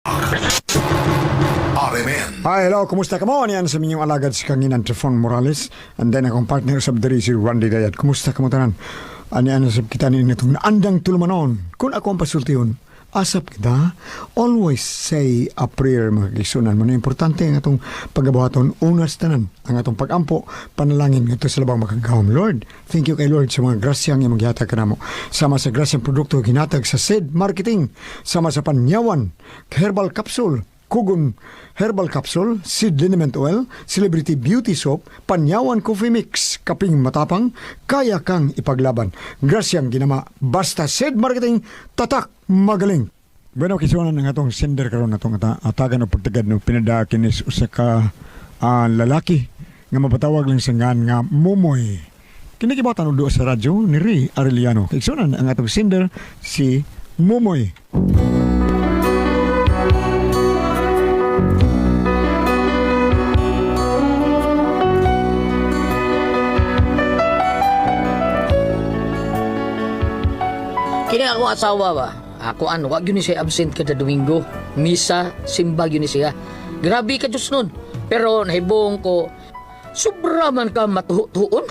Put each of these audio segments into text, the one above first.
RMN. Hi, hello, kumusta ka mo? Yan sa minyong alagad si Kanginan Trifon Morales. And then akong partner sa Abdari si Randy Dayat. Kumusta ka mo tanan? Ani-ano sa kita ni itong naandang tulumanon. Kung ako ang pasultiyon, asap kita, always say a prayer mga kisunan mo. Na importante ang atong pagabuhaton, unas tanan. Ang atong pagampo, panalangin ito sa labang makagawam. Lord, thank you kay Lord sa mga grasyang yung maghihatag ka na mo. Sama sa grasyang produkto ginatag sa SED Marketing. Sama sa Panyawan, Herbal Capsule, Kugon Herbal Capsule, Seed Liniment Oil, Celebrity Beauty Soap, Panyawan Coffee Mix, Kaping Matapang, kaya kang ipaglaban. Grasyang ginama, basta SED Marketing, tatak, magaling. Bueno, kisunan ng atong sender karon atong atagan o pagtagad no pinadakinis usa ka lalaki nga mapatawag lang sa ngan nga Mumoy. Kinikibatan ulo sa radyo ni Ray Arellano. Kisunan ang atong sender si Mumoy. Kini ako asawa ba? Ako wag yun siya absent kada Domingo. Misa, simba yun siya. Grabe ka Diyos nun. Pero nahibong ko, sobra man ka matuhuon.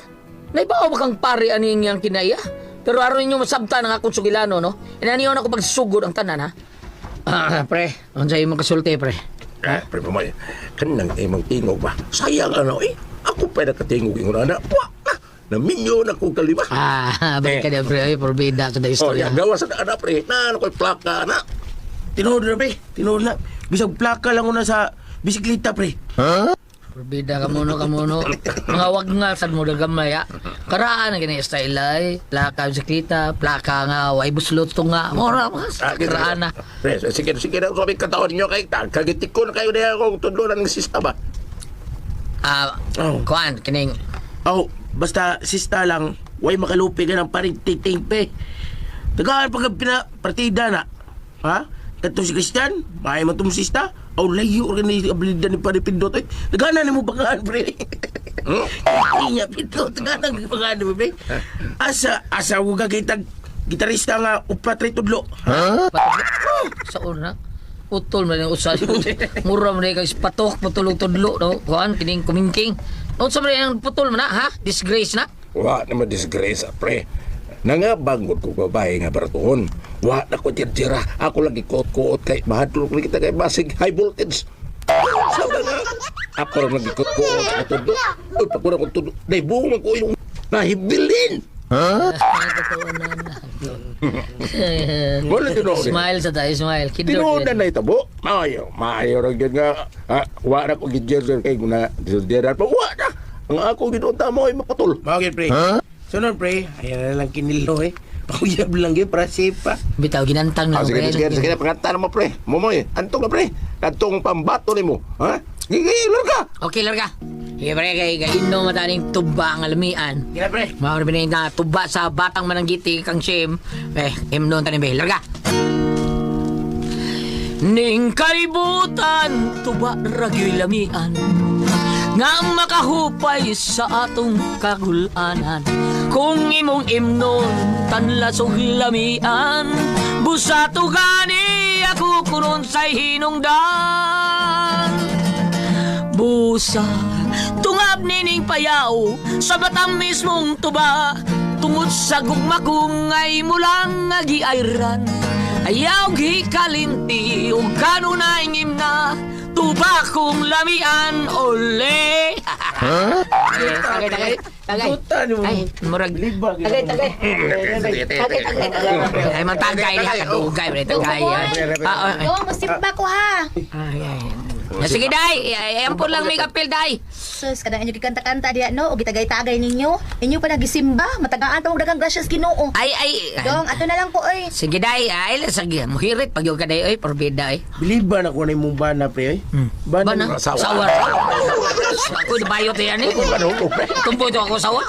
Naibaw ba kang pari aning yang kinaya? Pero aron ninyo masabta ng akong sugilano, no? Inaniyon ako pagsugod ang tanan, ha? Pre, ang sa'yo mong kasulti, pre. Pre, pamay, kanang imang tingog ba? Sayang ako pa nakatingog yung rana. Naminyo na kong kalima. Balik ka na, pre. Ay, porbida sa na istorya. Gawa sa na, pre. Ako'y plaka, na. Tinood na, pre. Tinood na. Bisag plaka lang ko na sa bisikleta, pre. Porbida ka muno. Mga wag nga sad mo gamay, ha? Karaan na ganyan style ay. Plaka bisikleta, plaka nga, way buslot to nga. Mora, karaan na. Pre, sige na. Sabi katawan nyo kay kagitik ko na kayo na akong tudlonan ng sista ba? Kuan, kining. Basta sista lang, way makalupi ka ng paring-ting-ting, pe. Tagaan pag partida na. Ha? Kato si Christian, maay mo itong sista. Layo ka ni abilidad ni Paripindot. Tagaan na mo bagaan, pre. Kaya pito, tagaan na bagaan mo, pre. Asa ko kagitag gitarista nga upatri tudlo. Sa una, utol man yung usay. Mura man yung patok, patulog tudlo, no? Kuan, kining kumingking. Noon sa mga yung putol man na, ha? Disgrace na? Wa naman disgrace, pre. Nangabangon ko babae nga baratuhon. Wa na ko tira. Ako lagi kuot-kuot kay mahadlok na kita kay basig high voltage. Sabi nga, ako lang lagi kuot-kuot sa tudlo. Uy, pagkura kong tudlo. Day buong ko yung nahibilin. Wala tinuod. Smile sa tayo, smile. Tinuod na itabo. Maayo rin yun nga. Wa na ko gidyer kay guna. Disodyeran pa. Wa na. Ang ako ginunta mo ay mapatol. Bakit, pre? Sunod, pre. Ayan na lang kinilo, eh. Pakuyab lang yun para safe pa. Bitaw, ginantang na. Sige na. Pangatan mo, pre. Momoy. Antong na, pre. Antong pambato ni mo. Ha? Gigilar ka. Okay, larga. Sige, pre, kay ino mataning tuba ang alamian. Kaya, pre. Mga rin na tuba sa batang mananggiti kang siyem. Noon tanin ba, larga. Ning kalibutan, tuba ragyo'y lamian. Nga makahupay sa atong kagulanan. Kung imong imnon, tanlasog lamian. Busato gani ako kunon sa'y hinungdan. Busa, tungab nining payaw sa batang mismong tuba. Tungod sa gugmakong ay mulang agiayran. Ayaw gikalinti o kanunay na tuba kong lamian ole. Tagay. Tuta ni mo. Ay, murag. Libag. Tagay. Ay, magtagay niya. Tagay. Yo, musimba ko ha. Sige, day. Ayan po lang may kapil, day. Sus, kadang inyo gikanta-kanta diya, no? O gitagay-tagay ninyo. Inyo pa nagisimba. Matagaan pa mong dagang grasyas Ginoo. Ay. Dong, ato na lang ko, oy. Sige, day. Ay, sige. Muhirit. Pag yung kaday, oy. Porbida, ay. Biliban ako na yung bana, pre, eh. Bana? Sawa. Ako, bayot yan, eh. Tumpo ito ako sawa.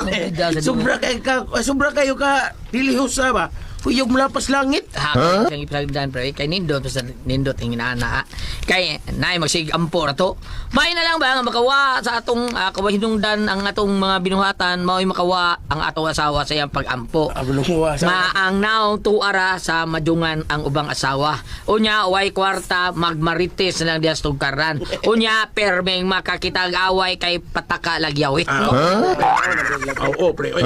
Sobra kayo ka, dilihosa ba? Huyog mula pas langit. Ha? Siyang ipilagdan, pre. Kay nindot, basta nindot ang inaana. Kay, naay magsigampo na to. May na lang ba nga makawa sa atong kawahinungdan ang atong mga binuhatan, mao'y makawa ang atong asawa sa iyang pag-ampo. Abulong mo sa... Maang naong tuara sa madungan ang ubang asawa. Unya, way kwarta, magmarites na lang diya tugkaran. Unya, permeng makakitag away kay pataka lagyawit. Oo, pre. Oy,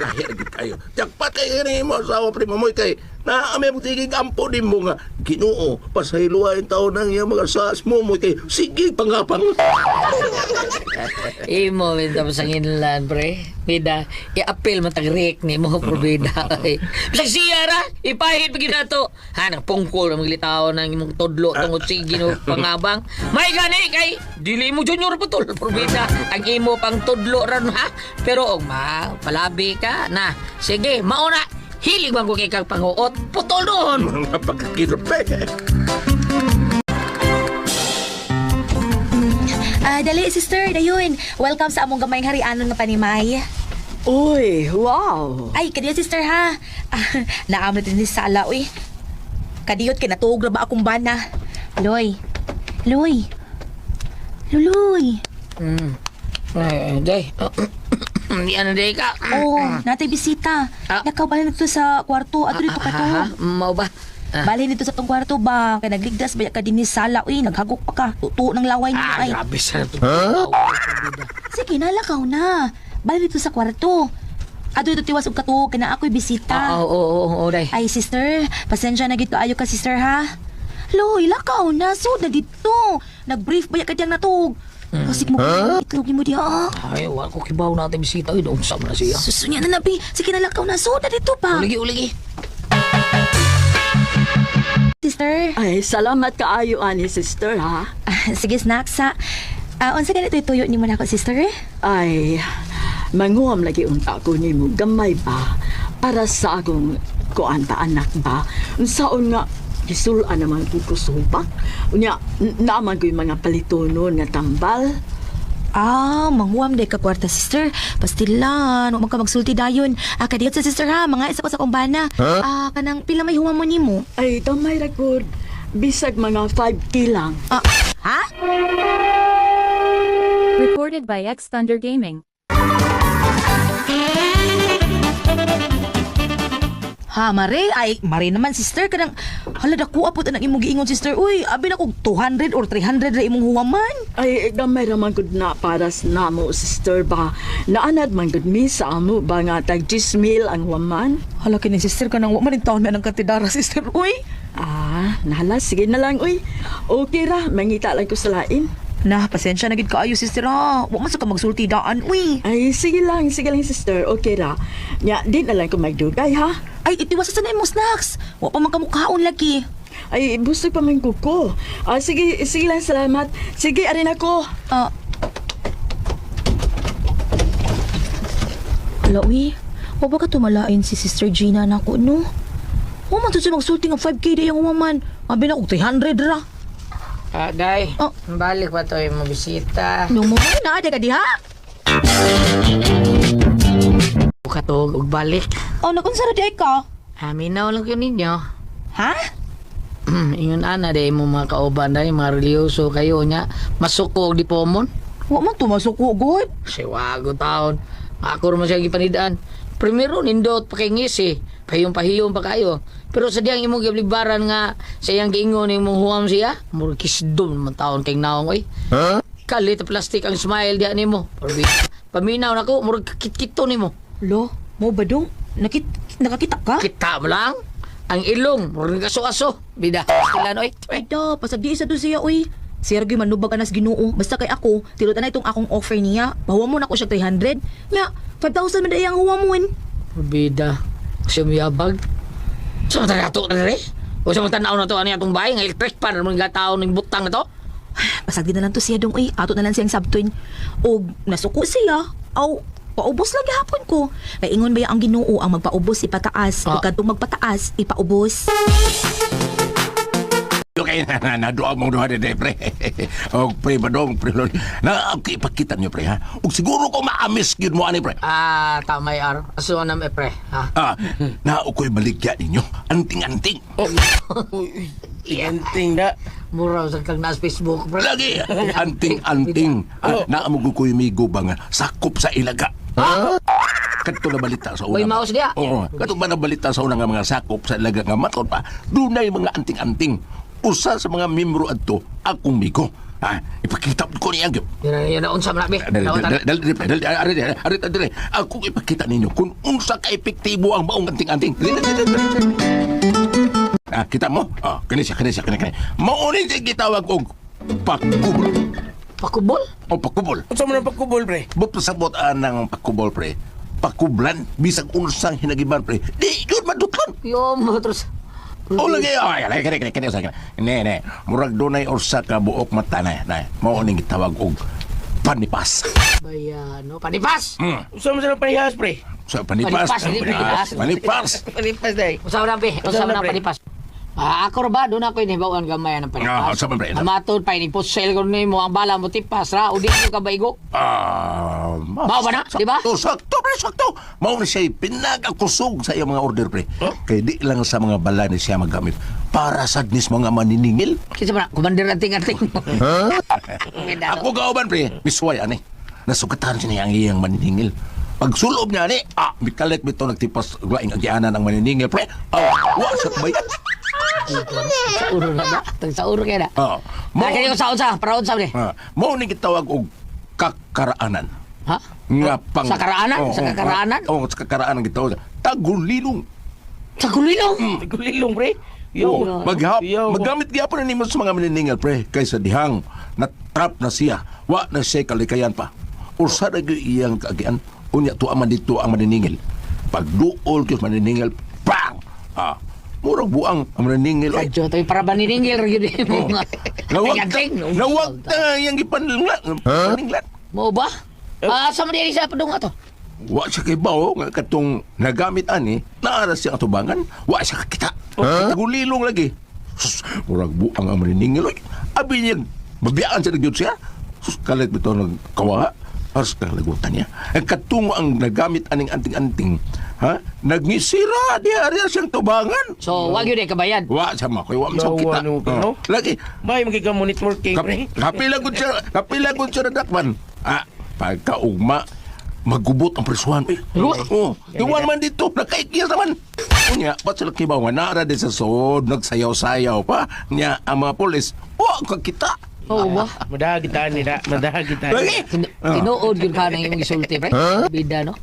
lahir di kayo. Jakpat kayo ni mo asawa, pre. Mamoy kay na may magtigig ampo din mo nga. Ginoo, pasayluwain taon ng iyang mga sas mo mo kay sige pangapang. Imo, minta mo sa nginlan, pre. Bida, i-appeal matag-react ni mo, probida. Bisag siya ra, ipahit pag to. Ha, nagpungkol na maglitaw ng imong todlo, tungod sige no, pangabang. May gani, kay, dili mo junior putol, probida. Ang imo pang todlo ran, ha? Pero, palabi ka, na. Sige, mauna, hilig bang ko kay kang panguot, putol doon. Mga pagkakita, pre. Dali, sister, dayon. Welcome sa among gamayng harianon nga panimay. Uy, wow! Ay, kadiyo, sister, ha? Naamit din ni Sala, uy. Kadiyot, kinatuog na ba akong bana? Loy. Loy. Luloy. Ay, day. Hindi ano, day ka. Oh, natay bisita. Nakaw ba nito sa kwarto? Ato dito ka to. Mau ba? Bali nito sa tong kwarto ba? Kaya nagligdas ba ka din ni Sala? Uy, naghagok pa ka. Tuto ng laway niya. Ay, Grabe sa ito. sige, nalakaw na. Bali dito sa kwarto. Ato dito tiwas og katuog kana ako'y bisita. Oo, day. Ay, sister, pasensya na gito ayo ka, sister, ha? Loy, lakaw na. Sud na dito. Nag-brief ba ka diyang natug? Kasik mo itlog mo diya. Ay, wala ko kibaw natin bisita. Ay, doon sa na siya. Susunya na nabi. Sige, nalakaw na. Sud na dito pa. Uligi. Sister. Ay, salamat kaayo ani sister ha. Sige, snacks, ha? Unsa ganito ituyo ni mo na ako, sister? Ay, manguam lagi unta ko nimo gamay ba para sa akong kuanta anak ba. Unsaon nga gisulan naman ko subak. Unya naman ko yung mga palitonon nga tambal. Manguam day ka kwarta, sister. Pastilan, huwag ka magsulti dayon. Kadiyot sa sister, ha? Mga isa ko sa kumbana. Kanang pila may huwa mo ni mo. Ay, damay ra gud. Bisag mga 5K lang. Ha? Recorded by X Thunder Gaming. Ha, Mare? Ay, Mare naman, sister. Kanang, hala, dakuha po ang imong giingon, sister. Uy, abi na kog 200 or 300 ra imong huwaman. Ay, damay ra man gud na para sa namo sister ba. Naanad man gud mi sa amo ba nga tag 10,000 ang waman. Hala, kini, sister, kanang waman yung taon na ng katidara, sister. Uy. Nahala, sige na lang, uy. Okay ra, mangita lang ko sa lain. Na, pasensya na gid kaayo, sister, ha? Huwag man sa ka magsulti daan, uy. Ay, sige lang, sister. Okay ra. Nya, di na lang ko magdugay, ha? Ay, itiwas sa mo, snacks. Huwag pa man kamukhaon lagi. Ay, busog pa man kuko. Sige lang, salamat. Sige, arin ako. Hala, uy. Huwag ba ka tumalain si Sister Gina na ko, no? Huwag man siya magsulti ng 5K day ang umaman. Abi na kog 300 ra. Day, balik pa to yung mabisita. Lumuhay na, ada ka di, ha? Katog, ug balik. Nakunsara di ay ka? Aminaw lang yun ninyo. Ha? Ingon ana, day mo mga kauban, day, mga reliyoso kayo niya. Masukog di pomon. Huwag man tumasuko, God. Siwago taon. Ako naman siya gipanidaan. Primero, nindot pa kay ngisi. Pahiyong pa kayo. Pero sa diyang imong giblibaran nga sa iyang giingon imong huwam siya, murag kisdom naman taon kay naong oy. Kalit na plastic ang smile diya nimo. Paminaw nako, murag kit-kito nimo. Lo, mo ba dong? Nakakita ka? Kita mo lang. Ang ilong, murag kaso-aso. Bida, stilan oy. Ay da, pasagdi isa to siya, uy. Sergio, manubag anas Ginoo. Basta kay ako, tilutan na itong akong offer niya. Bawa mo na ko siya 300. Nya, 5,000 man dayang huwa mo, Bida, siya miyabag. So, tagato na rin. O sa mga tanaw na to, ano yung itong bahay, nga electric pan, ano mga tao ng butang na to? Pasagdi na lang to siya dong, uy. Ato na lang siyang sabtuin. O, nasuko siya. Aw, paubos lagi hapon ko. Kaya ingon ba ang Ginoo ang magpaubos ipataas. Pagkatong magpataas, ipaubos. Okay, naduwa mong duha de pre. O pre badong pre. Na okay pakita niyo pre ha. Ug siguro ko maamis gyud mo ani pre. Tamay ar. Aso na pre, ha? Na ukoy baligya ninyo. Anting-anting. Iyanting na. Mura sa kang nas Facebook, pre. Lagi anting-anting. Na amo koy migo ba nga sakop sa ilaga. Kadto na balita sa una. Uy, maos diya. Oo. Kadto ba na balita sa una nga mga sakop sa ilaga nga maton pa. Dunay mga anting-anting. Usa sa mga membro adto akong migo. Ipakita ko niya gyud. Yan na unsa man be. Dali. Ako ipakita ninyo kung unsa ka epektibo ang maong anting-anting. Kita mo? Kani siya. Maunin siya gitawag og pakubol. Pakubol? O pakubol. Unsa man ang pagkubol, pre? Buto sabot ng pakubol, pre. Pakublan, bisag unsang hinagiban, pre. Di, yun madutlon. Yo mo terus. O lagi, kani. Ne. Murag dunay orsa ka buok mata na. Maunin gitawag og panipas. Bayano, panipas. Unsa man ang parehas, pre? So, panipas. Panipas. Panipas day. Unsa man be? Unsa man pre? panipas? Ako ba doon ako inibawan gamay ng panipas. Unsa man pre? Amatod pa ini posel ko nimo ang bala mo tipas ra udi ko ka baigo. Mao ba na? Di ba? Sakto, pre, sakto. Mao na siya pinagakusog sa iyang mga order, pre. Kay di lang sa mga bala ni siya magamit para sa dis mga maniningil. Kinsa man? Commander anting-anting. Ako kauban, pre. Misway, ani. Nasugatan siya ang iyang maniningil. Pag sulob niya, ani, mikalit bito nagtipas laing agianan ang maniningil, pre. Wa sa bayan. Sa uro na ba? Sa uro kaya na. Kaya ko sa para unsa ni? Mao ni gitawag og kakaraanan. Ha? Nga pang Sa karaanan? Sa kakaraanan? Sa kakaraanan gitawag. Tagulilong. Sa kulilong? Gulilong, pre. Magamit gyapon nimo sa mga maniningil, pre, kaysa dihang na-trap na siya. Wa na siya kalikayan pa. Ursa na iyang kaagian. Unya to aman dito ang maniningil. Pagduol kyus maniningil, bang! Murag buang ang maniningil. Kadyo to para baniningil ra gyud mo. Nawag ta yang gipaninglat. Mo ba? Sa man diri sa padung ato. Wa siya kay bao nga katong nagamit ani, naara siya atubangan, wa siya kakita. Tagulilong lagi. Murag buang ang maniningil. Abi niya, mabiyaan siya nagyod siya. Kalit bito nagkawa. Aras kalagutan niya. Katungo ang nagamit aning anting-anting. Nagnisira diya siyang tubangan. So, wag yun kabayad. Wa sa makoy, wa sa kita. Lagi. May magigamonitor king, pre. Kapilagod siya na dakman. Pagkaugma, magubot ang presuhan. Iwan man dito, nakaikiyas naman. Unya, ba't sila kibaw nga naara din sa sood, nagsayaw-sayaw pa. Nya, ang mga polis, kakita. Oo ba? Madahagitan nila. Lagi. Tinuod yun ka na yung isulti, pre. Bida, no?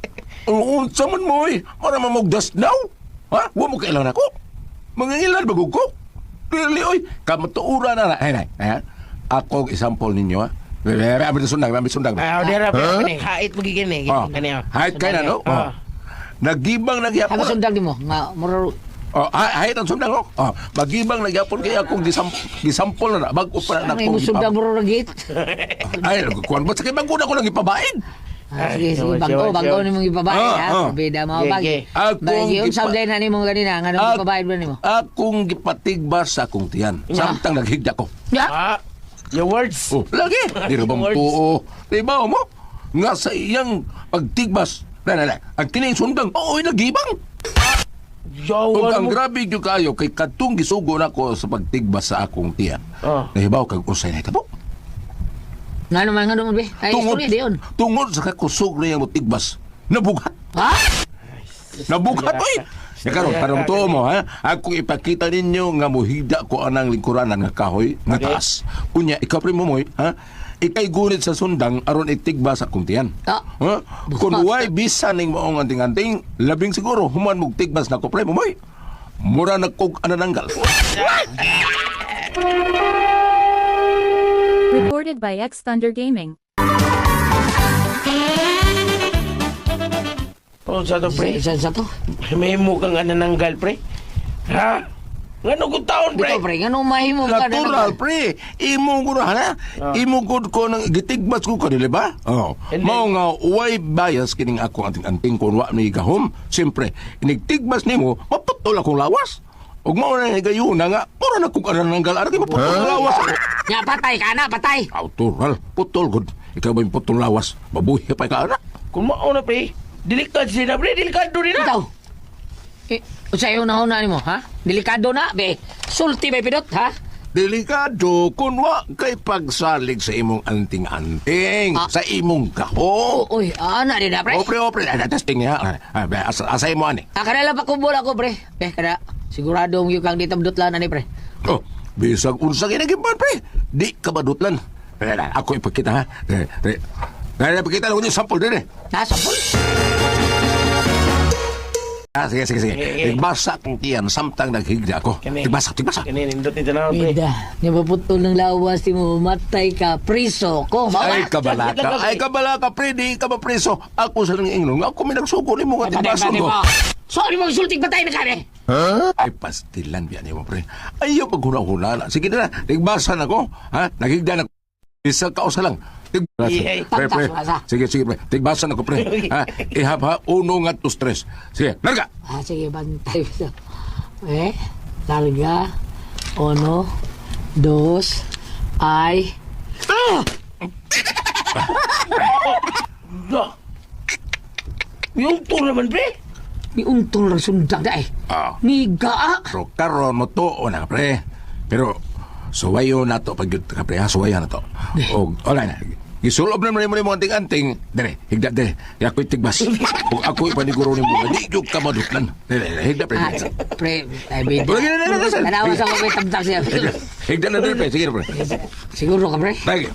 Unsa man mo para mamugdas daw. Wa mo kailangan ako. Mangingilan bagog ko. Really, oy. Kamatuura na. Ay. Ako, example ninyo, ha. Abit sundang. Dera, pre. Hait magiging eh. Hait kayo na, no? Nagibang nagyapon. Ano sundang di mo? Nga, muraro. Hait ang sundang, no? Magibang nagyapon kaya akong gisampol na. Bago pa na Ano yung sundang muraro git? Ay, kuwan ba? Sa kaya bago na ako lang ipabain. Sige, bangko ni mong ipabayad, ha? Bida mo, bagi. Yung sablay na ni mong ganina, nga nang ipabayad ba ni mo? Akong gipatigbas sa akong tiyan. Samtang naghigda ko. Your words. Lagi. Di rin bang tuo. Diba mo? Nga sa iyang pagtigbas. Ang kining sundang, nagibang. Kung ang grabe yung kayo, kay katong gisugo na ko sa pagtigbas sa akong tiyan. Nahibaw kag usay na ito. Nga naman, be? Ay, istorya di yun. Tungod sa kakusog na yung tigbas, nabughat. Ha? Nabughat, oy! Karon, parang to mo, ha? Ako ipakita ninyo nga muhida ko anang lingkuranan nga kahoy, nga taas. Unya, ikaw rin mo, ha? Ikay gunit sa sundang aron itigba sa kumtiyan. Kung huwag bisa ning maong anting-anting, labing siguro, human mong tigbas na ko, pre mo, moy. Mura nagkog anananggal. Recorded by X Thunder Gaming. Sa to, pre. Sa to? May mukhang anananggal, pre. Ha? Nga nung taon, pre. Bito, pre. Nga nung mahimo ka na. Natural, pre. Imo ko na, Imo ko nang gitigbas ko kanila ba? Mao nga, why bias kining ako anting-anting kung wa ni gahom. Siyempre, inigtigbas nimo, maputol akong lawas. Ug mao na gayuna nga, mura na kung aran ng galara kay maputol ang lawas ako. Nya patay ka na, patay. Autoral, putol gud. Ikaw ba yung putol lawas? Babuhi pa ka na. Kung mauna, pre, delikado sila, pre, delikado rin na. Ikaw. Usayo na ni mo, ha? Delikado na, be. Sulti ba pidot, ha? Delikado kung wa kay pagsalig sa imong anting-anting, sa imong gaho. Uy, ana din na, pre. Opre, testing niya. Asay mo ani. Kanala pa kubol ako, pre. Kada, sigurado yung kang dito dutlan, ani, pre. Oh, bisag unsa ginagiban, pre. Di ka badutlan. Ako ipakita, ha? Ipakita lang yung sample din, eh. Sampol? Sige. Tigbasa kong tiyan, samtang naghigda ako. Tigbasa. Kani, nindot ni tanaw, pre. Bida, napaputol ng lawas, di mo matay ka, priso ko. Ay, kabala ka, pre. Di ka ba preso? Ako sa nang ingnon. Ako may nagsuko ni mo nga tigbaso ko. Sorry mo, sulting patay na kami. Ay, pastilan biyan mo, pre. Ayaw paghuna-huna. Sige na, tigbasa na ko. Ha? Naghigda na ko. Isa ka usa lang. Pre. Sige, pre. Tigbasa na ko, pre. Ha? Ihap, uno nga to stress. Sige, larga. Sige, bantay. Larga. Uno, dos, ay. Yung tour naman, pre. May untong lang sundag na eh. Niga. Pero karon mo to, na, pre. Pero, suwayo na to. Pag ka, pre, ha? Suwayo na to. O, wala na. Gisulob naman mo yung anting-anting. Dere, higda, dere. Ako'y tigbas. Kung ako'y paniguro ni mo, di yung kamadutlan. Dere, higda, pre. Pre, ay, bida. Tanawas ako may tabtak siya. Higda na, dere, pre. Sige, pre. Siguro ka, pre? Sige.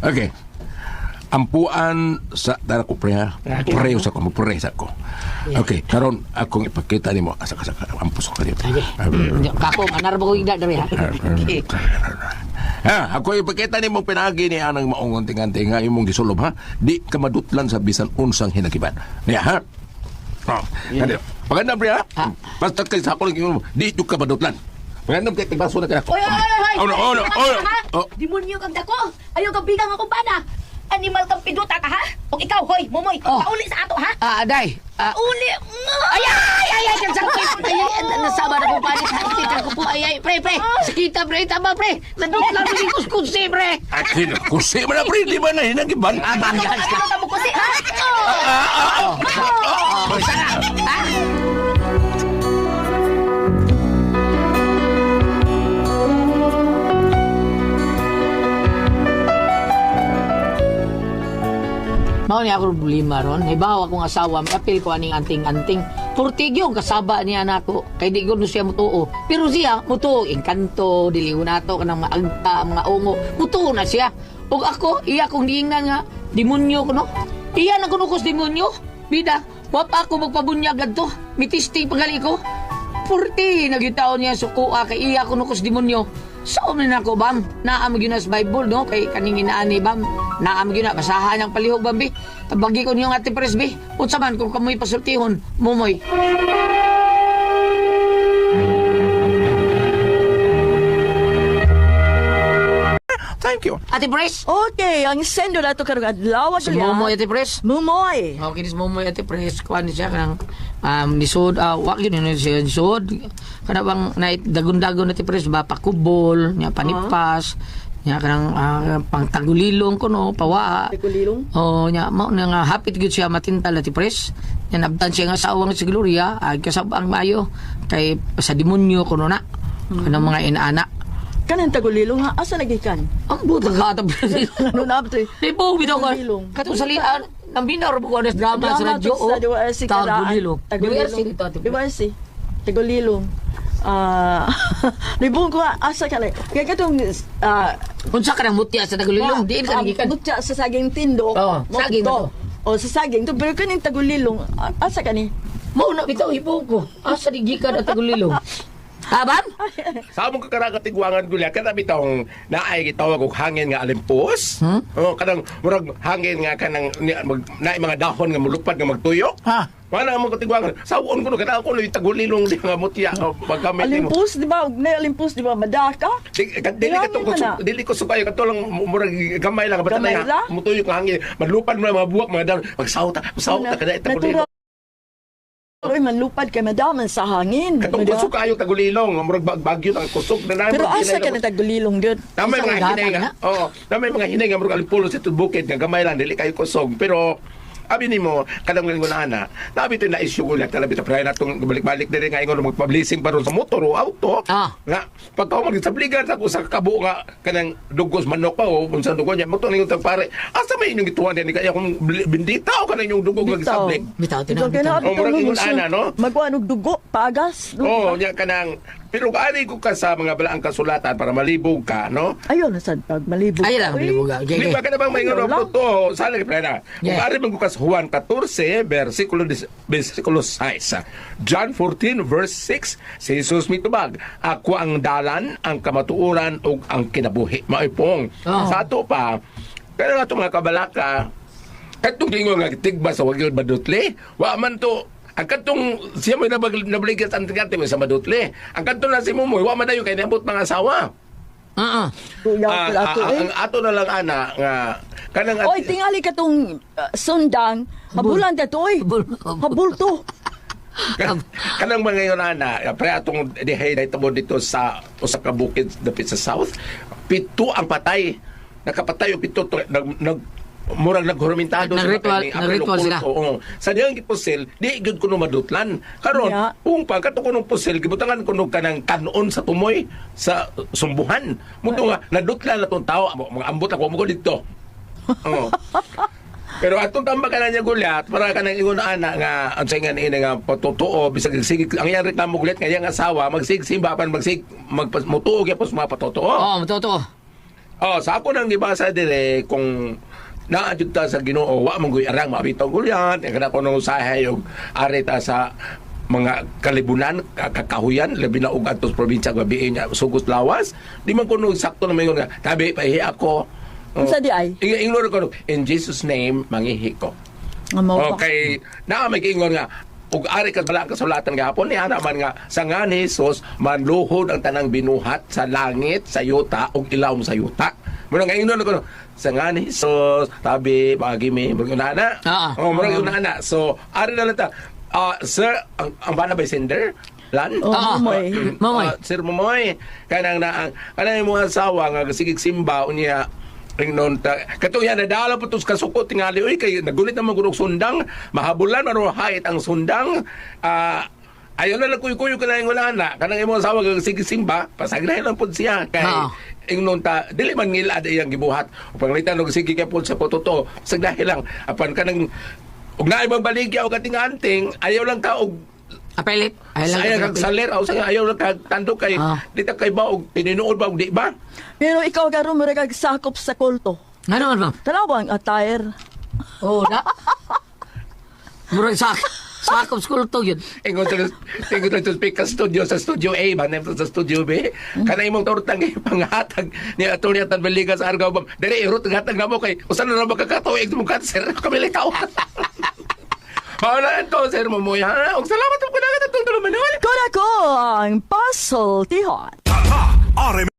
Okay. Ampuan sa dara ko, pre, ha? Preyo sa ko, magpreyo sa ko. Okay, karon akong ipakita ni mo. Asa ampus ko kanito. Kako, manar ba ko higda, dere, ha? Ako ipakita ni mo pinagi ni anang maong anting-anting nga imong gisulob, ha? Di ka madutlan sa bisan unsang hinagiban. Niya, ha? Pagandam, pre, ha? Basta kay sa ako lang di ka madutlan. Pagandam kay tigbaso na kaya. Oy! Oh. Demonyo kang dako! Ayaw kang bigang akong bana! Animal kang piduta ka, ha? O ikaw, hoy, mumoy, pauli sa ato, ha? Day. Uli! Ay, sakit. Nasama na po, panik. Nakikita ko po. Ay, pre. Sakita, pre. Tama, pre. Nandun lang yung kuskusi, pre. Kusi mo na, pre. Di ba na hinagiban? Bangyan ka. Ano ka mo kasi, ha? Sana. Ha? Mao niya ako problema ron. Halimbawa akong asawa, apil ko aning anting-anting. Purtig yung kasaba niya nako. Kay di ko no siya mutuo. Pero siya mutuo. Engkanto, diliw na to, kanang maagta, mga ungo. Mutuo na siya. O ako, iya kong diingnan nga, demonyo ko no. Iya na kunukos demonyo. Bida, wapa ako magpabunyag adto. Mitisting pagali ko. Purti, nagyutaon niya sukuha kay iya kunukos demonyo. So, na ako, bam. Naamag yun na sa Bible, no? Kay kaningin na ani, bam. Naamag yun na. Basahan ng palihog, bam, bi. Tabagi ko niyong ate presbi. Unsa man, kung kamoy pasultihon, mumoy. Thank you. Ate Pres? Okay, ang sendo na ito karong adlaw. Si Mumoy, Ate Pres? Mumoy. Okay, si Mumoy, Ate Pres. Kuhan siya kanang nisod. Wag yun yun siya nisod. Kana bang dagon-dagon, Ate Pres ba? Pakubol, niya panipas. Niya kanang pangtagulilong ko, no? Pawa. Tagulilong? Niya, nga hapit yun siya matintal, Ate Pres. Niya nabtan siya nga sa awang si Gloria. Kasabang mayo. Kay sa demonyo ko, no na. Kanang mga inaanak. Kanang tagulilong, ha? Asa nagikan? Ang buta ka, Ate Pres. Ano na ito? Di po, bitaw ka. Tagulilong. Katong salian, nang binar mo ko na drama sa radyo. Tagulilong. Tagulilong. Tagulilong. Ribong ko, asa ka lang. Kaya katong... Unsa ka ng mutya sa Tagulilong? Diin ka nagikan. Mutya sa saging tindo. Saging to. O, sa saging to. Pero kaning tagulilong, asa ka ni? Mauna bitaw hibong ko. Asa digikan ang Tagulilong? Habam? Sa among kakaragatiguangan gulya, kada bitong naay gitawag og hangin nga alimpos. Kanang murag hangin nga kanang naay mga dahon nga mulupad nga magtuyo. Wala mo katiguangan. Sawon ko kada ako ni tagulilong di nga mutya pagkamit nimo. Alimpos, di ba? Alimpos, di ba? Madaka? Dili ko sukayo katulong murag gamay lang basta na mutuyo nga hangin. Madlupad mo mga buwak mga dahon. Pagsawta kada tagulilong. uy, manlupad kay madaman sa hangin. Katong Diba? kusog kayo tagulilong, murag bagyo ang kusog na naman. Pero asa ka na tagulilong gyud? Na may Isang mga ugatan hinay na? nga. Oo. Na may mga hinay nga murag alipulo sa bukid nga gamay lang dili kayo kusog. Pero abi nimo kadang lingon ana. Nabi to na issue ko lang talabi ta pray natong balik-balik diri nga ingon magpublishing paron sa motor o auto. Ah. Nga pagka ako magsabligan sa sa kabo nga kanang dugos manok pa o unsa dugo niya motor ningon tag pare. Asa may inyong gituan din kaya kung bindita o kanang inyong dugo nga Bitaw. sablig. Bitaw, Ikaw tinawag, kaya bitaw. Oh, murag ingon ana, no? Magwanog dugo, pagas. Oh, nya kanang pero ani ko ka sa mga balaang kasulatan para malibog ka, no? Ayaw na sad pag malibog. Ay lang, Uy, bilibuga. Di ba ka na bang may Ayaw ngano lang. to? Sala ni Prena. Kung Yeah. ari man ko kas Juan 14 versikulo 6. John 14 verse 6. Si Jesus mitubag, ako ang dalan, ang kamatuoran ug ang kinabuhi. Maipong. Oh. Sa ato pa, pero nga mga kabalaka, katong gingon nga tigba sa wagil badutli, wa man to ang katong siya mo nabligat ang tingate mo sa madutli. Ang katong na si Mumoy, wa man dayon kay niabot mga asawa. Kuya, Ah, ato eh. ang ato na lang ana nga kanang Oy, tingali ka tong sundang. Habulan ka to, oy. Habul to. kanang mga yon ana pre atong dihay na itabo dito sa usa ka bukid dapit sa south, pito ang patay. Nakapatay og pito nag murag naghurumintado Nag-ritual sila. Oo. Sa diyang gipusil, di gyud kuno madutlan. Karon, Yeah. kung pagkato kunong pusil, gibutangan kuno kanang kanon sa tumoy sa sumbuhan. Muto nga nadutlan na tong tao, mga ambot ako mo dito. Oo. Pero atong tambagan niya gulat para kanang ingon na ana nga ang saingan ina nga patotoo bisag sige ang iyang reklamo gulat nga iyang asawa magsigsimba pan mutuog yapos mga patotoo. Oo, totoo. Oh, sa ako nang gibasa dire kung naadjud ta sa Ginoo wa man gyud arang mabitaw gulyan kada ko nang usahay og ari ta sa mga kalibunan kakahuyan labi na og atos probinsya gabi niya sugos lawas di man kuno sakto na mayon nga tabi pahi ako. Unsa di ay? Ingon ko in Jesus name mangihi ko. Nga mao pa. Okay, na may ingon nga ug ari ka bala kasulatan gahapon ni ana man nga sa nga ni Jesus manluhod ang tanang binuhat sa langit sa yuta ug ilawom sa yuta. Muna nga ingon ko sa nga ni Jesus tabi bagi mi murag ana. Oh, murag ana. So ari na lang ta. Sir, ang bana ba sender? Lan? Oh, Momoy. Momoy. Sir Momoy, kanang na kanang mga asawa nga sigig simba unya ringnon ta kato yan nadala po tos kasukot tingali oy kay nagulit naman gurog sundang mahabulan maro hait ang sundang ayon na lang kuy-kuyo kanang ngulana kanang imo asawa kag sige simba pasagnahin lang pud siya kay ingnon ta dili man ngilad iyang gibuhat ug panglitan og sige kay pud sa pototo sagnahin lang apan kanang ug naay bang baligya og kating anting ayaw lang ta og Apelit. Ay lang. ayaw kag saler o sa ayaw lang kag tando kay dita kay ba og pininuod ba og di ba. Pero ikaw garo mo kag sakop sa kulto. Ano man, ma'am? Tanawa ang attire. Oo, na. Murag sakop school to yun. Ingon to speak ka studio sa studio A ba nem sa studio B kana imong tortang panghatag ni attorney Atan Baliga sa Argao ba dere irot hatag na mo kay usan na makakatuig mo cancer kami litaw. Hala ito sir Momoy ha og salamat og kunagat atong tulumanon. Kuna ko ang puzzle tihon. Tata RMN.